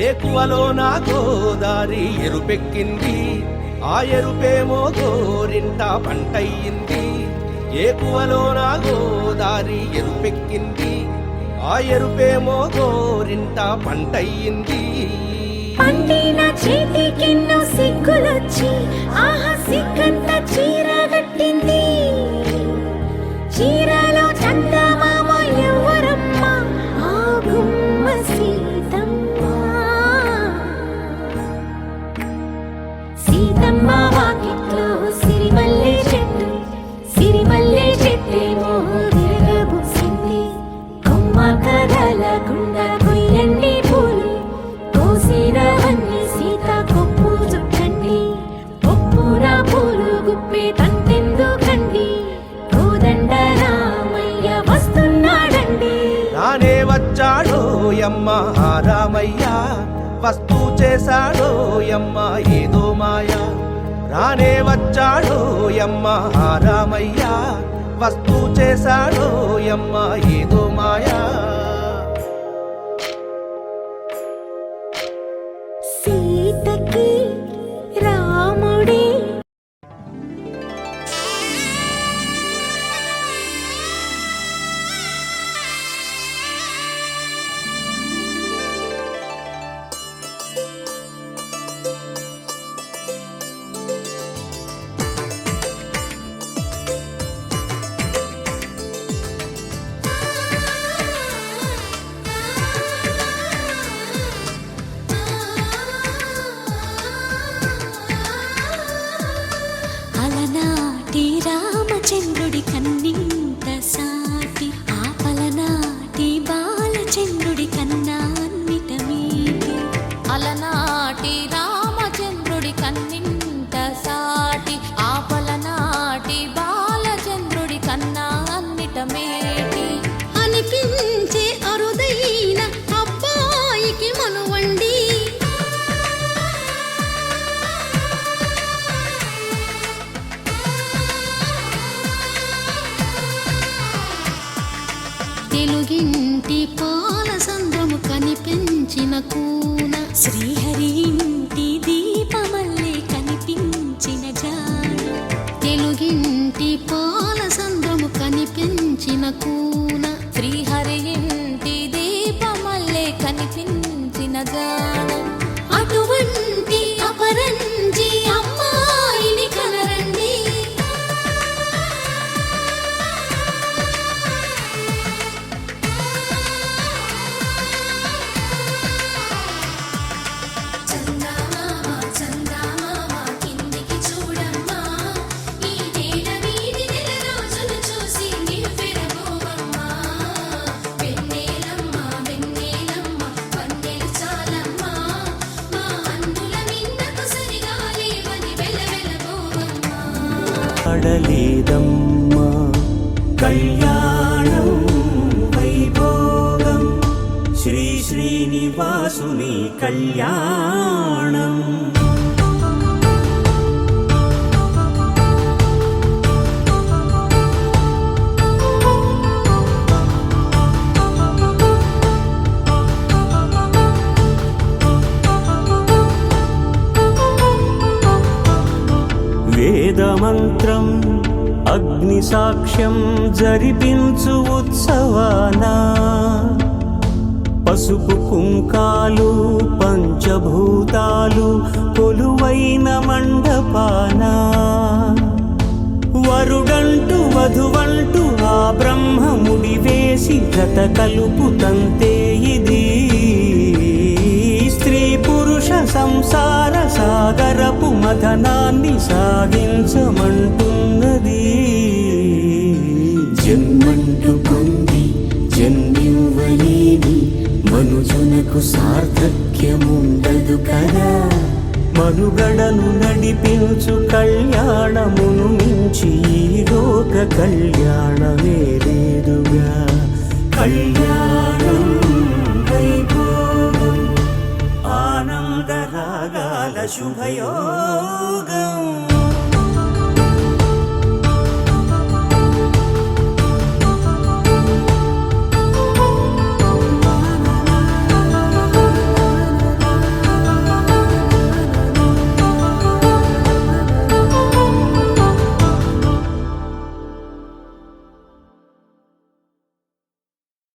ఏకువలో నా గోదారి ఎరుపెక్కింది, ఆ ఎరుపేమో గోరింట పంటయ్యింది. ఏకువలో నా గోదారి ఎరుపెక్కింది, ఆ ఎరుపేమో గోరింట పంటయ్యింది. పండిన చేతికెన్నో సిగ్గులొచ్చి ఆహా సిగ్గంత చీర కట్టింది. చీరలో చందమామ ఎవరమ్మ, ఆ గుమ్మ సీతమ్మ. సీతమ్మ వాకిట్లో సిరిమల్లె చెట్టు, సిరిమల్లె చెట్టేమో విరగబూసింది. కొమ్మ కదలకుండా కొయ్యండి పూలు, కోసిరవన్నీ సీత కొప్పు చుట్టండి. ఒప్పున పూలు గుప్పే తంతెందుకండి, కోదండ రామయ్య వస్తున్నాడండి. రానే వచ్చాడో యమ్మ ఆ రామయ్య, వస్తూ చేశాడో యమ్మ ఏదో మాయా. రానే వచ్చాడో యమ్మ ఆ రామయ్య, వస్తూ చేశాడో యమ్మ ఏదో మాయా. సీతకి రాముడే అలనాటి రామచంద్రుడి కన్నింత సాటి, ఆ పలనాటి బాలచంద్రుడి కన్నా అన్నిట మీటి. అలనాటి రామచంద్రుడి కన్నింత సాటి, ఆ పలనాటి బాలచంద్రుడి కన్నా అన్నిట మేటి. అనిపించే అరుదైన అబ్బాయికి మనువండి. తెలుగింటి పాల సంద్రము కనిపించిన కూన, శ్రీహరి ఇంటి దీపమల్లే కనిపించిన జాన. తెలుగింటి పాల సంద్రము కనిపించిన కూన, శ్రీహరి ఇంటి దీపమల్లే కనిపించిన జాన. అటువంటి అపరంజి అమ్మాయిని కనరండి. చందమామ చందమామ కిందికి చూడమ్మా, ఈ నేల వీధి నెల రోజులు చూసి నివ్వెరబోవమ్మా. వెన్నెలమ్మ వెన్నెలమ్మ వన్నెలు చాలమ్మా, మా అందుల మిన్నకు సరిగా లేవని వెలవెలబోవమ్మా. అడలేదమ్మా కళ్యాణం వైభోగం, శ్రీ శ్రీనివాసుని కళ్యాణం. వేదమంత్రం అగ్ని సాక్ష్యం జరిపించు ఉత్సవానా, పసుపు కుంకాలు పంచభూతాలు కొలువైన మండపాన. వరుడంటూ వధువంటూ ఆ బ్రహ్మముడి వేసి జత కలుపుతంతే ఇది. స్త్రీ పురుష సంసార సాగరపు మథనాన్ని సాగించమంటున్నది. జన్మంటూ పొంది జన్మివ్వలేని మనుజునకు సార్థక్యముండదు కదా. మనుగడను నడిపించు కళ్యాణమును మించి ఈ లోక కళ్యాణమే లేదుగా. కళ్యాణం వైభోగం ఆనందరాగాల శుభయో